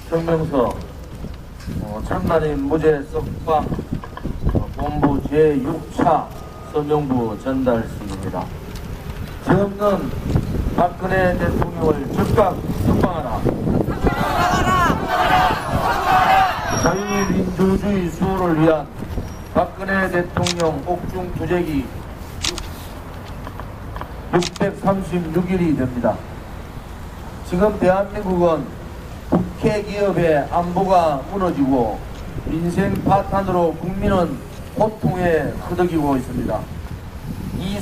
성명서 첫날인 무죄 석방 본부 제6차 서명부 전달식입니다. 죄 없는 박근혜 대통령을 즉각 석방하라. 자유민주주의 수호를 위한 박근혜 대통령 옥중 투쟁이 636일이 됩니다. 지금 대한민국은 국회 기업의 안보가 무너지고 민생 파탄으로 국민은 고통에 흐느끼고 있습니다. 이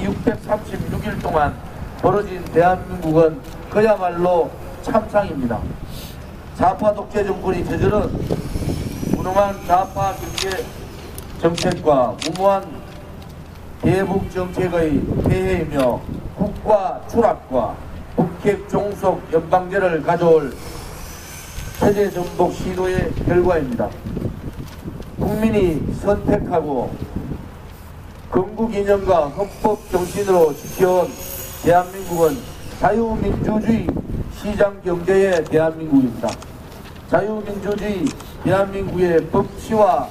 636일 동안 벌어진 대한민국은 그야말로 참상입니다. 좌파 독재 정권이 저지른 무능한 좌파 경제 정책과 무모한 대북 정책의 폐해이며 국가 추락과 북핵 종속 연방제를 가져올 체제 정복 시도의 결과입니다. 국민이 선택하고 건국 이념과 헌법 정신으로 지켜온 대한민국은 자유민주주의 시장경제의 대한민국입니다. 자유민주주의 대한민국의 법치와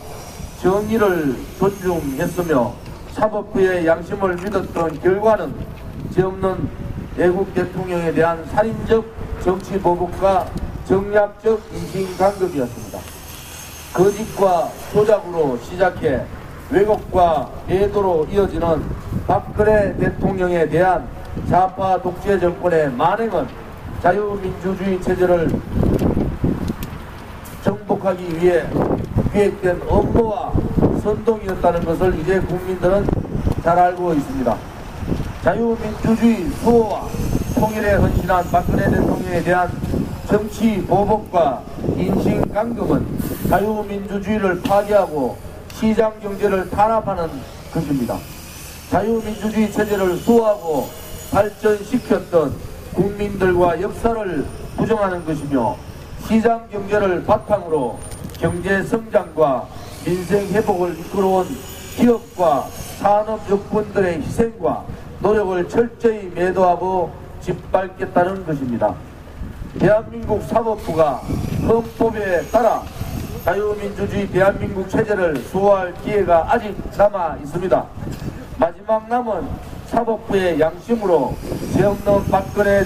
정의를 존중했으며 사법부의 양심을 믿었던 결과는 죄 없는 애국 대통령에 대한 살인적 정치보복과 정략적 인신간극이었습니다. 거짓과 조작으로 시작해 왜곡과 배도로 이어지는 박근혜 대통령에 대한 좌파 독재 정권의 만행은 자유민주주의 체제를 정복하기 위해 계획된 업무와 선동이었다는 것을 이제 국민들은 잘 알고 있습니다. 자유민주주의 수호와 통일에 헌신한 박근혜 대통령에 대한 정치 보복과 인신강금은 자유민주주의를 파괴하고 시장경제를 탄압하는 것입니다. 자유민주주의 체제를 수호하고 발전시켰던 국민들과 역사를 부정하는 것이며 시장경제를 바탕으로 경제성장과 민생회복을 이끌어온 기업과 산업 여건들의 희생과 노력을 철저히 매도하고 짓밟겠다는 것입니다. 대한민국 사법부가 헌법에 따라 자유민주주의 대한민국 체제를 수호할 기회가 아직 남아 있습니다. 마지막 남은 사법부의 양심으로 죄 없는 박근혜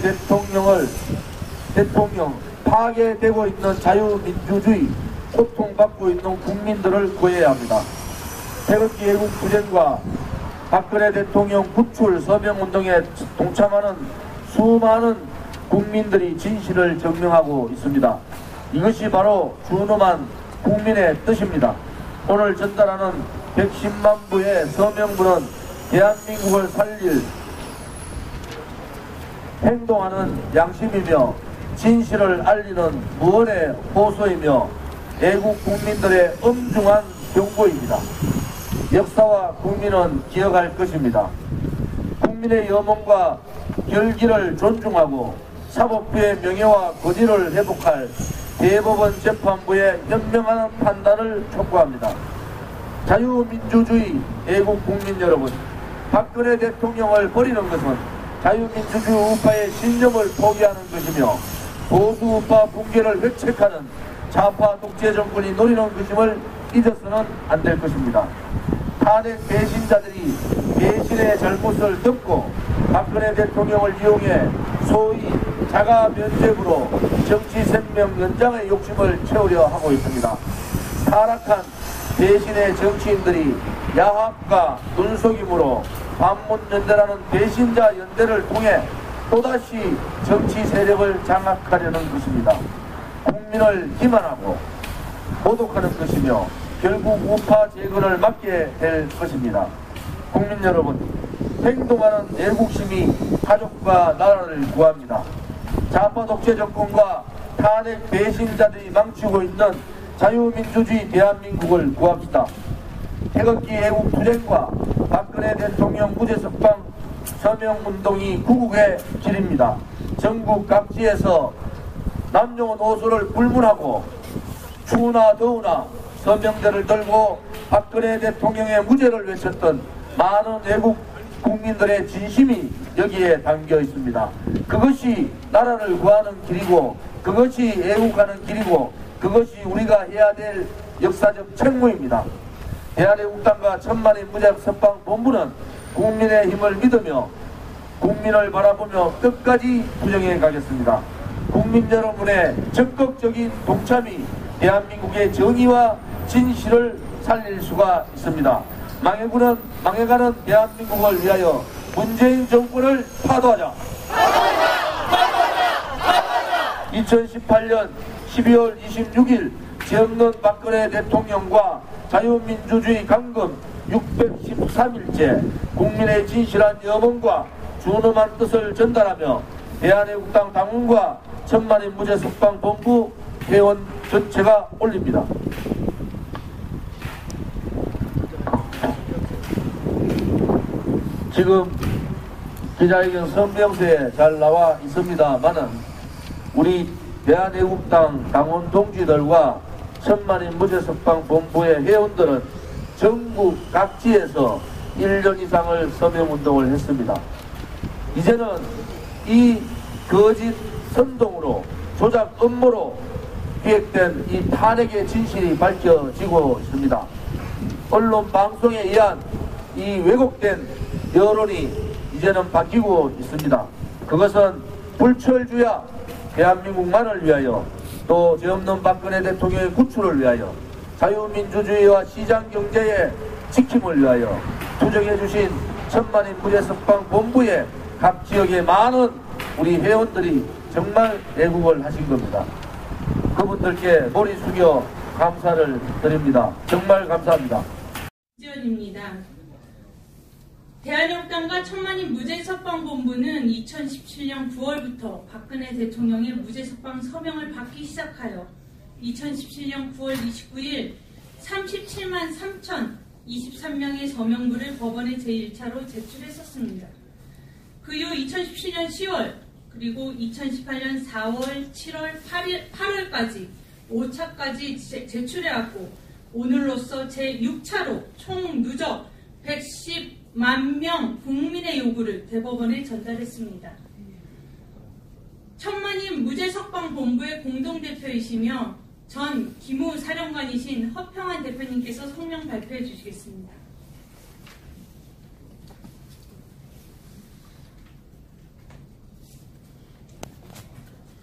대통령 파괴되고 있는 자유민주주의 고통받고 있는 국민들을 구해야 합니다. 태극기 애국 투쟁과 박근혜 대통령 구출 서명운동에 동참하는 수많은 국민들이 진실을 증명하고 있습니다. 이것이 바로 준엄한 국민의 뜻입니다. 오늘 전달하는 110만 부의 서명부는 대한민국을 살릴 행동하는 양심이며 진실을 알리는 무언의 호소이며 애국 국민들의 엄중한 경고입니다. 역사와 국민은 기억할 것입니다. 국민의 염원과 결기를 존중하고 사법부의 명예와 거지를 회복할 대법원 재판부의 현명한 판단을 촉구합니다. 자유민주주의 애국 국민 여러분, 박근혜 대통령을 버리는 것은 자유민주주의 우파의 신념을 포기하는 것이며 보수 우파 붕괴를 회책하는 좌파 독재 정권이 노리는 것임을 잊어서는 안 될 것입니다. 탄핵 배신자들이 배신의 잘못을 덮고 박근혜 대통령을 이용해 소위 자가 면죄부로 정치 생명 연장의 욕심을 채우려 하고 있습니다. 타락한 배신의 정치인들이 야합과 눈속임으로 반문연대라는 배신자 연대를 통해 또다시 정치 세력을 장악하려는 것입니다. 국민을 기만하고 모독하는 것이며 결국 우파 재건을 막게 될 것입니다. 국민 여러분, 행동하는 애국심이 가족과 나라를 구합니다. 좌파 독재 정권과 탄핵 배신자들이 망치고 있는 자유민주주의 대한민국을 구합시다. 태극기 애국 투쟁과 박근혜 대통령 무죄 석방 서명운동이 구국의 길입니다. 전국 각지에서 남녀노소를 불문하고 추우나 더우나 서명대를 들고 박근혜 대통령의 무죄를 외쳤던 많은 애국 국민들의 진심이 여기에 담겨 있습니다. 그것이 나라를 구하는 길이고, 그것이 애국하는 길이고, 그것이 우리가 해야 될 역사적 책무입니다. 대한애국당과 천만인 무죄석방본부는 국민의 힘을 믿으며 국민을 바라보며 끝까지 부정해 가겠습니다. 국민 여러분의 적극적인 동참이 대한민국의 정의와 진실을 살릴 수가 있습니다. 망해가는 대한민국을 위하여 문재인 정권을 파도하자. 2018년 12월 26일 죄 없는 박근혜 대통령과 자유민주주의 강금 613일째 국민의 진실한 염원과 준엄한 뜻을 전달하며 대한애국당 당원과 천만인 무죄석방본부 회원 전체가 올립니다. 지금 기자회견 성명서에 잘 나와 있습니다만은 우리 대한애국당 당원 동지들과 천만인 무죄석방본부의 회원들은 전국 각지에서 1년 이상을 서명운동을 했습니다. 이제는 이 거짓 선동으로 조작 음모로 기획된 이 탄핵의 진실이 밝혀지고 있습니다. 언론 방송에 의한 이 왜곡된 여론이 이제는 바뀌고 있습니다. 그것은 불철주야 대한민국만을 위하여 또 죄 없는 박근혜 대통령의 구출을 위하여 자유민주주의와 시장경제의 지킴을 위하여 투정해 주신 천만인 무죄석방본부의 각 지역의 많은 우리 회원들이 정말 애국을 하신 겁니다. 그분들께 머리 숙여 감사를 드립니다. 정말 감사합니다. 지원입니다. 대한애국당과 천만인 무죄석방본부는 2017년 9월부터 박근혜 대통령의 무죄석방 서명을 받기 시작하여 2017년 9월 29일 37만 3,023명의 서명부를 법원에 제1차로 제출했었습니다. 그 이후 2017년 10월 그리고 2018년 4월, 7월, 8월까지 5차까지 제출해왔고 오늘로써 제6차로 총 누적 110만 명 국민의 요구를 대법원에 전달했습니다. 천만인 무죄석방본부의 공동대표이시며 전 기무 사령관이신 허평한 대표님께서 성명 발표해 주시겠습니다.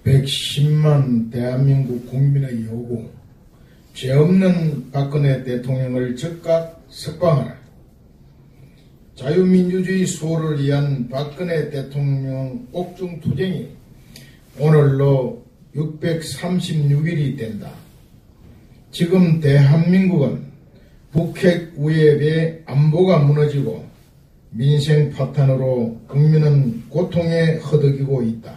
(110만) 대한민국 국민의 요구, 죄 없는 박근혜 대통령을 즉각 석방하라. 자유민주주의 수호를 위한 박근혜 대통령 옥중투쟁이 오늘로 636일이 된다. 지금 대한민국은 북핵 위협에 안보가 무너지고 민생 파탄으로 국민은 고통에 허덕이고 있다.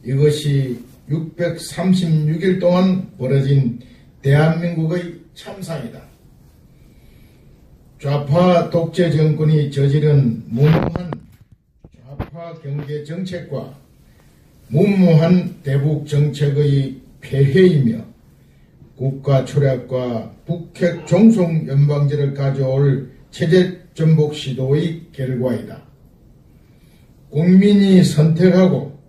이것이 636일 동안 벌어진 대한민국의 참상이다. 좌파 독재 정권이 저지른 무모한 좌파 경제 정책과 무모한 대북 정책의 폐해이며 국가 추락과 북핵 종속 연방제를 가져올 체제 전복 시도의 결과이다. 국민이 선택하고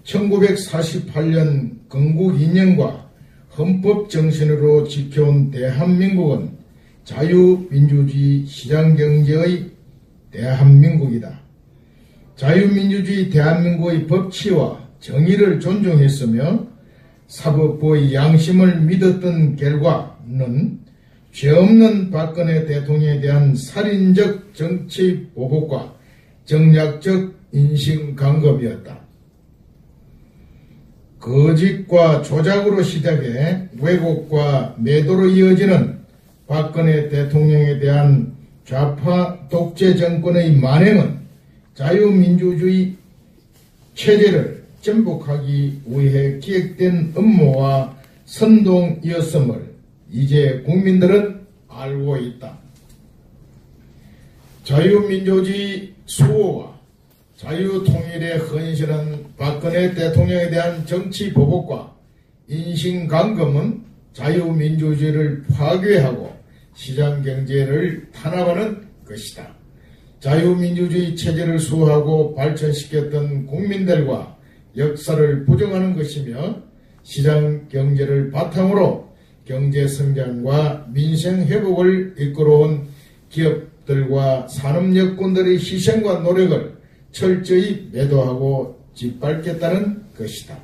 1948년 건국 이념과 헌법 정신으로 지켜온 대한민국은 자유민주주의 시장경제의 대한민국이다. 자유민주주의 대한민국의 법치와 정의를 존중했으며 사법부의 양심을 믿었던 결과는 죄 없는 박근혜 대통령에 대한 살인적 정치 보복과 정략적 인신강급이었다. 거짓과 조작으로 시작해 왜곡과 매도로 이어지는 박근혜 대통령에 대한 좌파 독재 정권의 만행은 자유민주주의 체제를 전복하기 위해 기획된 음모와 선동이었음을 이제 국민들은 알고 있다. 자유민주주의 수호와 자유통일에 헌신한 박근혜 대통령에 대한 정치 보복과 인신강금은 자유민주주의를 파괴하고 시장경제를 탄압하는 것이다. 자유민주주의 체제를 수호하고 발전시켰던 국민들과 역사를 부정하는 것이며 시장 경제를 바탕으로 경제 성장과 민생 회복을 이끌어온 기업들과 산업 여건들의 희생과 노력을 철저히 매도하고 짓밟겠다는 것이다.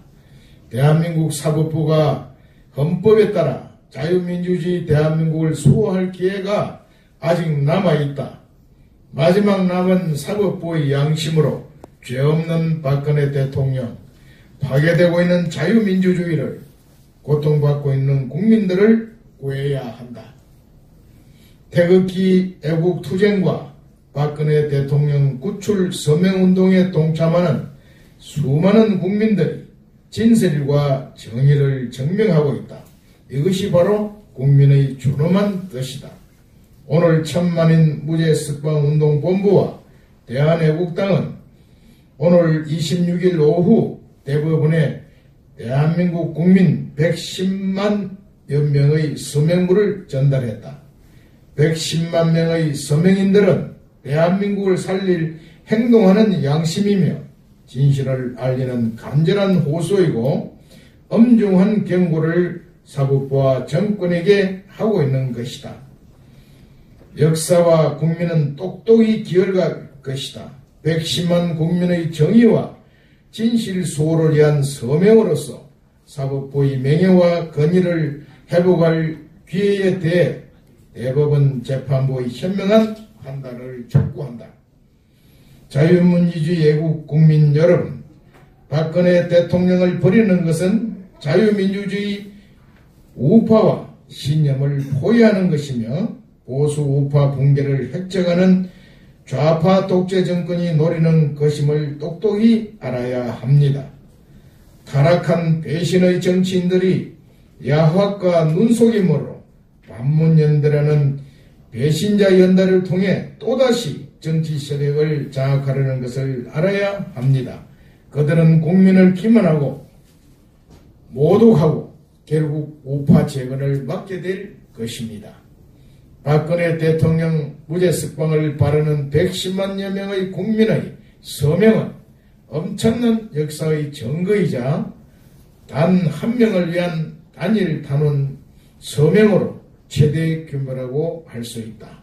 대한민국 사법부가 헌법에 따라 자유민주주의 대한민국을 수호할 기회가 아직 남아있다. 마지막 남은 사법부의 양심으로 죄 없는 박근혜 대통령, 파괴되고 있는 자유민주주의를, 고통받고 있는 국민들을 구해야 한다. 태극기 애국투쟁과 박근혜 대통령 구출 서명운동에 동참하는 수많은 국민들이 진실과 정의를 증명하고 있다. 이것이 바로 국민의 존엄한 뜻이다. 오늘 천만인 무죄석방운동본부와 대한애국당은 오늘 26일 오후 대법원에 대한민국 국민 110만 여 명의 서명물을 전달했다. 110만 명의 서명인들은 대한민국을 살릴 행동하는 양심이며 진실을 알리는 간절한 호소이고 엄중한 경고를 사법부와 정권에게 하고 있는 것이다. 역사와 국민은 똑똑히 기억할 것이다. 110만 국민의 정의와 진실 수호를 위한 서명으로서 사법부의 명예와 권위를 회복할 기회에 대해 대법원 재판부의 현명한 판단을 촉구한다. 자유민주주의 애국 국민 여러분, 박근혜 대통령을 버리는 것은 자유민주주의 우파와 신념을 포위하는 것이며 보수 우파 붕괴를 획책하는 좌파 독재 정권이 노리는 것임을 똑똑히 알아야 합니다. 타락한 배신의 정치인들이 야학과 눈속임으로 반문연대라는 배신자 연대를 통해 또다시 정치 세력을 장악하려는 것을 알아야 합니다. 그들은 국민을 기만하고 모독하고 결국 우파 재건을 막게 될 것입니다. 박근혜 대통령 무죄석방을 바라는 110만여 명의 국민의 서명은 엄청난 역사의 증거이자 단 한 명을 위한 단일 단원 서명으로 최대 규모라고 할 수 있다.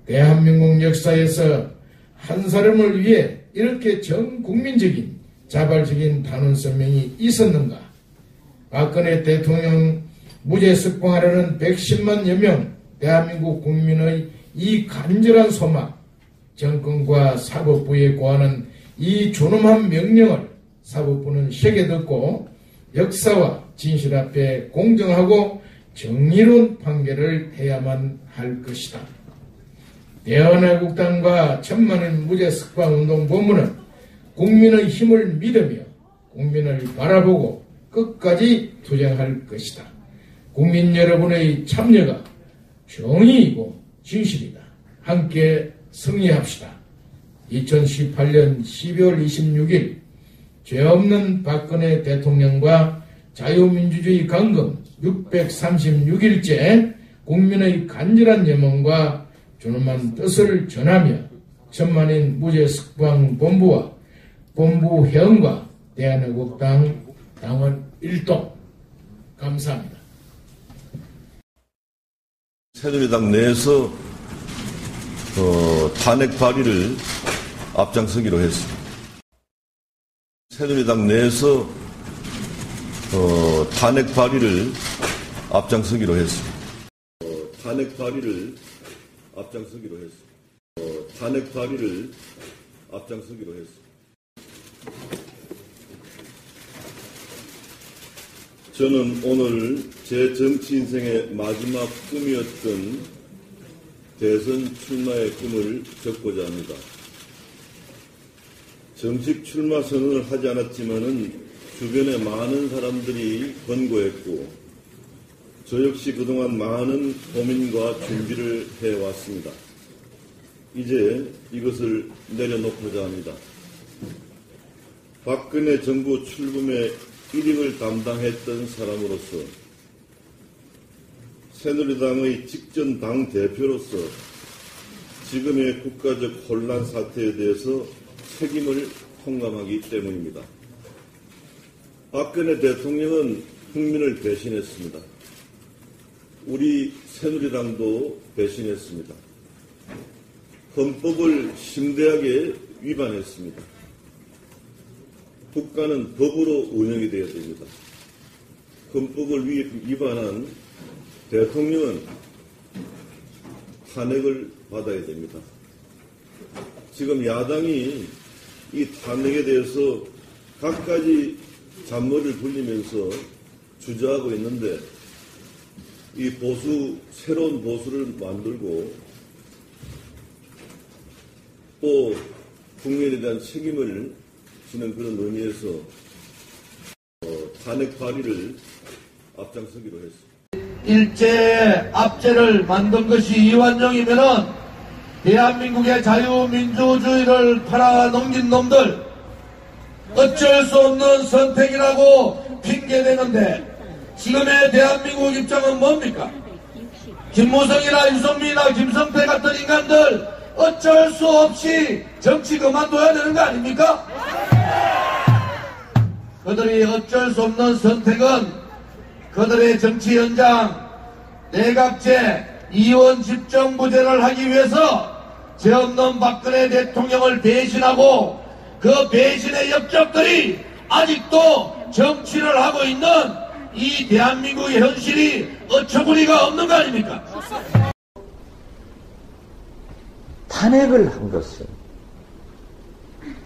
대한민국 역사에서 한 사람을 위해 이렇게 전 국민적인 자발적인 단원 서명이 있었는가? 박근혜 대통령 무죄석방하려는 110만여 명 대한민국 국민의 이 간절한 소망, 정권과 사법부에 고하는 이 존엄한 명령을 사법부는 새겨 듣고 역사와 진실 앞에 공정하고 정의로운 판결을 해야만 할 것이다. 대한애국당과 천만인 무죄석방운동본부는 국민의 힘을 믿으며 국민을 바라보고 끝까지 투쟁할 것이다. 국민 여러분의 참여가 정의이고 진실이다. 함께 승리합시다. 2018년 12월 26일 죄 없는 박근혜 대통령과 자유민주주의 강금 636일째 국민의 간절한 염원과 존엄한 뜻을 전하며 천만인 무죄석방본부와 본부 회원과 대한애국당 당원 일동 감사합니다. 새누리당 내에서 탄핵 발의를 앞장서기로 했습니다. 새누리당 내에서 탄핵 발의를 앞장서기로 했습니다. 탄핵 발의를 앞장서기로 했습니다. 탄핵 발의를 앞장서기로 했습니다. 저는 오늘 제 정치 인생의 마지막 꿈이었던 대선 출마의 꿈을 접고자 합니다. 정식 출마 선언을 하지 않았지만은 주변에 많은 사람들이 권고했고 저 역시 그동안 많은 고민과 준비를 해왔습니다. 이제 이것을 내려놓고자 합니다. 박근혜 정부 출범의 일익을 담당했던 사람으로서 새누리당의 직전 당대표로서 지금의 국가적 혼란 사태에 대해서 책임을 통감하기 때문입니다. 박근혜 대통령은 국민을 배신했습니다. 우리 새누리당도 배신했습니다. 헌법을 심대하게 위반했습니다. 국가는 법으로 운영이 되어야 됩니다. 헌법을 위반한 대통령은 탄핵을 받아야 됩니다. 지금 야당이 이 탄핵에 대해서 갖가지 잔머리를 굴리면서 주저하고 있는데 이 새로운 보수를 만들고 또 국민에 대한 책임을 지는 그런 의미에서 탄핵 발의를 앞장서기로 했습니다. 일제의 압제를 만든 것이 이완용이면은 대한민국의 자유민주주의를 팔아넘긴 놈들 어쩔 수 없는 선택이라고 핑계대는데 지금의 대한민국 입장은 뭡니까? 김무성이나 유승민이나 김성태 같은 인간들 어쩔 수 없이 정치 그만둬야 되는 거 아닙니까? 그들이 어쩔 수 없는 선택은 그들의 정치 연장, 내각제, 이원 집정부제를 하기 위해서 죄 없는 박근혜 대통령을 배신하고 그 배신의 역적들이 아직도 정치를 하고 있는 이 대한민국의 현실이 어처구니가 없는 거 아닙니까? 탄핵을 한 것은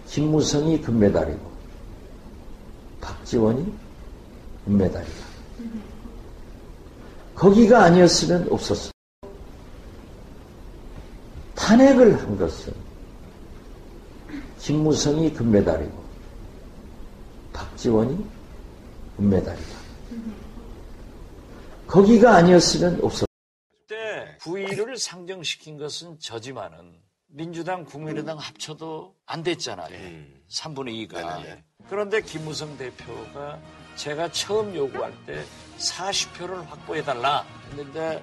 김무성이 금메달이고 박지원이 은메달이다. 거기가 아니었으면 없었어. 탄핵을 한 것은 김무성이 금메달이고 박지원이 은메달이다. 거기가 아니었으면 없었어. 그때 9.15를 상정시킨 것은 저지만은 민주당, 국민의당 합쳐도 안 됐잖아요. 3분의 2가. 네네네. 그런데 김무성 대표가 제가 처음 요구할 때 40표를 확보해달라 했는데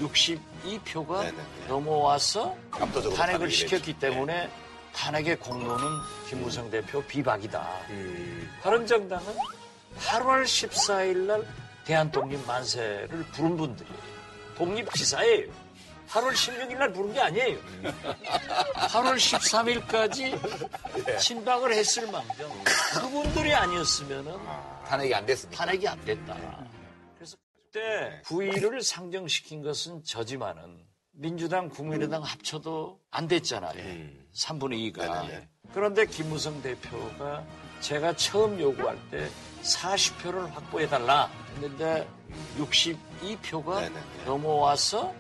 62표가 넘어와서 탄핵을 시켰기 때문에 탄핵의 공로는 김무성 대표 비박이다. 바른정당은 8월 14일 날 대한독립 만세를 부른 분들이에요. 독립지사예요. 8월 16일 날 부른 게 아니에요. 8월 13일까지 친박을 했을 망정 그분들이 아니었으면은 탄핵이 안 됐습니다. 탄핵이 안 됐다. 그래서 그때 9.15를 상정시킨 것은 저지만은 민주당, 국민의당 합쳐도 안 됐잖아요. 3분의 2가. 네네네. 그런데 김무성 대표가 제가 처음 요구할 때 40표를 확보해달라 했는데 62표가 넘어와서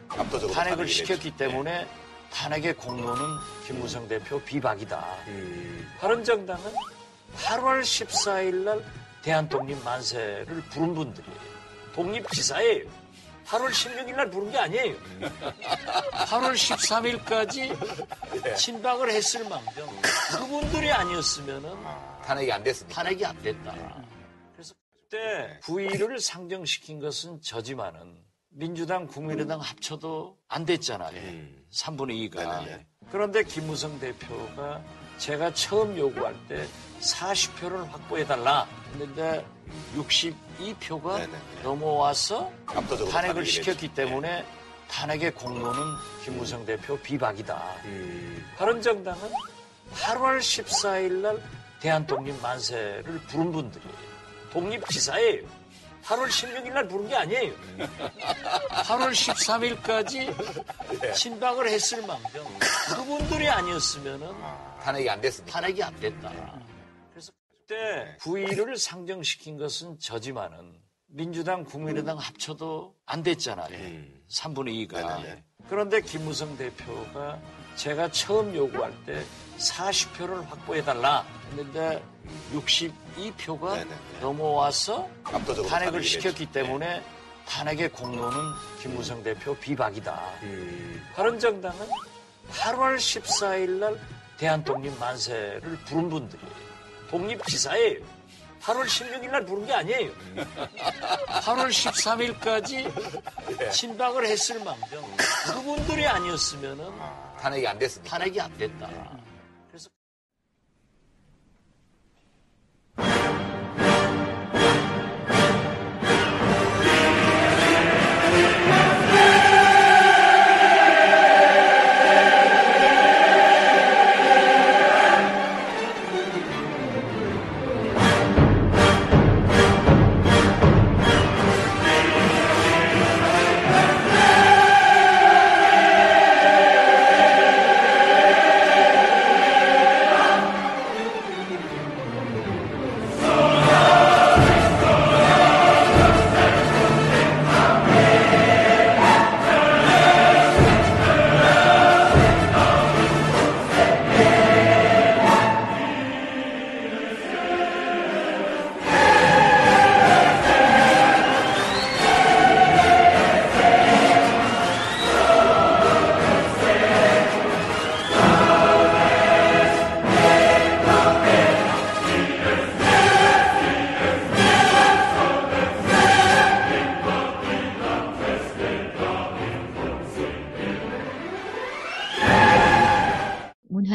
탄핵을 시켰기 때문에 탄핵의 공로는 김무성 대표 비박이다. 바른정당은 8월 14일 날 대한독립 만세를 부른 분들이에요. 독립지사예요. 8월 16일 날 부른 게 아니에요. 8월 13일까지 친박을 했을 망정 그분들이 아니었으면은 탄핵이 안 됐습니다. 탄핵이 안 됐다. 그래서 그때 9.15를 상정시킨 것은 저지만은 민주당, 국민의당 합쳐도 안 됐잖아요. 3분의 2가. 그런데 김무성 대표가 제가 처음 요구할 때 40표를 확보해달라 했는데 62표가 넘어와서 탄핵을 시켰기 때문에 탄핵의 공로는 김무성 대표 비박이다. 바른정당은 8월 14일 날 대한독립 만세를 부른 분들이에요. 독립지사예요. 8월 16일 날 부른 게 아니에요. 8월 13일까지 친박을 했을 망정 그분들이 아니었으면은 탄핵이 안 됐습니다. 탄핵이 안 됐다. 그래서 그때 9.15를 상정시킨 것은 저지만은 민주당, 국민의당 합쳐도 안 됐잖아요. 3분의 2가. 그런데 김무성 대표가 제가 처음 요구할 때 40표를 확보해달라 했는데 62표가 넘어와서 탄핵을 시켰기 때문에 탄핵의 공로는 김무성 대표 비박이다. 바른정당은 8월 14일 날 대한독립 만세를 부른 분들이에요. 독립지사예요. 8월 16일 날 부른 게 아니에요. 8월 13일까지 신방을 했을 망정 그분들이 아니었으면은 탄핵이 안 됐습니다. 탄핵이 안 됐다. 그래서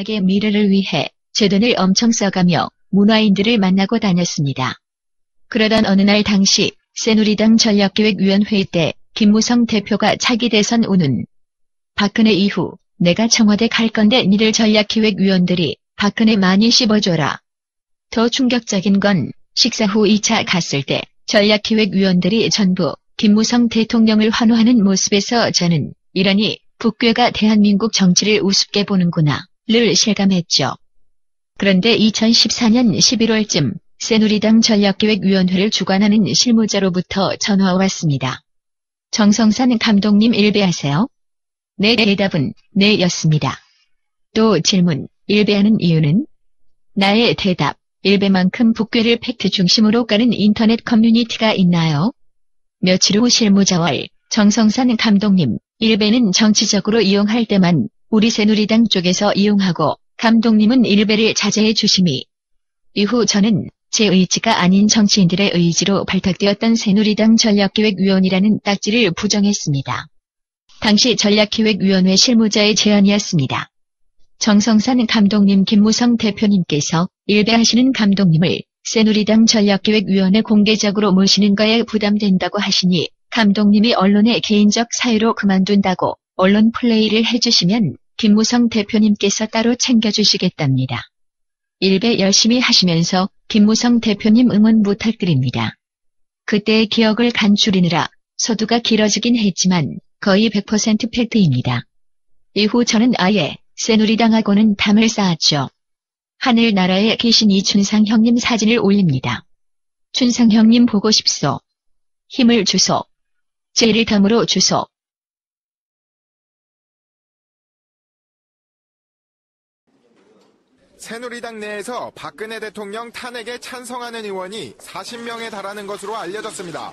문학의 미래를 위해 제 돈을 엄청 써가며 문화인들을 만나고 다녔습니다. 그러던 어느 날 당시 새누리당 전략기획위원회의 때 김무성 대표가 차기 대선 운운 박근혜 이후 내가 청와대 갈 건데 니들 전략기획위원들이 박근혜 많이 씹어줘라. 더 충격적인 건 식사 후 2차 갔을 때 전략기획위원들이 전부 김무성 대통령을 환호하는 모습에서 저는 이러니 북괴가 대한민국 정치를 우습게 보는구나 를 실감했죠. 그런데 2014년 11월쯤 새누리당 전략기획위원회를 주관하는 실무자로부터 전화가 왔습니다. 정성산 감독님 일배하세요? 네, 대답은 네였습니다. 또 질문, 일배하는 이유는? 나의 대답, 일배만큼 북괴를 팩트 중심으로 가는 인터넷 커뮤니티가 있나요? 며칠 후 실무자월, 정성산 감독님, 일배는 정치적으로 이용할 때만 우리 새누리당 쪽에서 이용하고 감독님은 일배를 자제해 주심이. 이후 저는 제 의지가 아닌 정치인들의 의지로 발탁되었던 새누리당 전략기획위원이라는 딱지를 부정했습니다. 당시 전략기획위원회 실무자의 제안이었습니다. 정성산 감독님 김무성 대표님께서 일배하시는 감독님을 새누리당 전략기획위원회 공개적으로 모시는 거에 부담된다고 하시니 감독님이 언론의 개인적 사유로 그만둔다고 언론 플레이를 해주시면 김무성 대표님께서 따로 챙겨주시겠답니다. 일배 열심히 하시면서 김무성 대표님 응원 부탁드립니다. 그때의 기억을 간추리느라 소두가 길어지긴 했지만 거의 100% 팩트입니다. 이후 저는 아예 새누리당하고는 담을 쌓았죠. 하늘나라에 계신 이춘상 형님 사진을 올립니다. 춘상 형님 보고 싶소. 힘을 주소. 죄를 덤으로 주소. 새누리당 내에서 박근혜 대통령 탄핵에 찬성하는 의원이 40명에 달하는 것으로 알려졌습니다.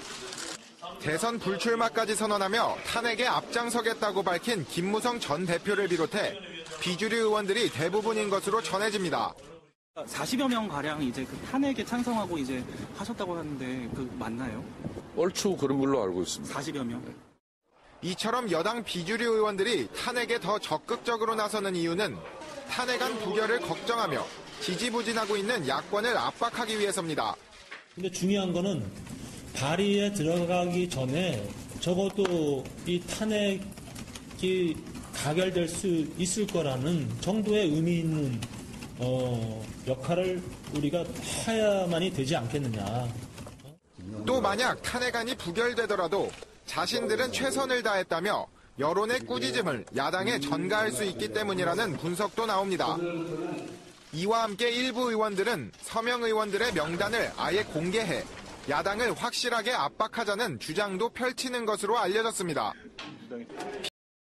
대선 불출마까지 선언하며 탄핵에 앞장서겠다고 밝힌 김무성 전 대표를 비롯해 비주류 의원들이 대부분인 것으로 전해집니다. 40여 명 가량 이제 그 탄핵에 찬성하고 이제 하셨다고 하는데 그 맞나요? 얼추 그런 걸로 알고 있습니다. 40여 명. 이처럼 여당 비주류 의원들이 탄핵에 더 적극적으로 나서는 이유는 탄핵안 부결을 걱정하며 지지부진하고 있는 야권을 압박하기 위해서입니다. 근데 중요한 거는 발의에 들어가기 전에 적어도 이 탄핵이 가결될 수 있을 거라는 정도의 의미 있는 역할을 우리가 해야만이 되지 않겠느냐. 또 만약 탄핵안이 부결되더라도 자신들은 최선을 다했다며 여론의 꾸짖음을 야당에 전가할 수 있기 때문이라는 분석도 나옵니다. 이와 함께 일부 의원들은 서명 의원들의 명단을 아예 공개해 야당을 확실하게 압박하자는 주장도 펼치는 것으로 알려졌습니다.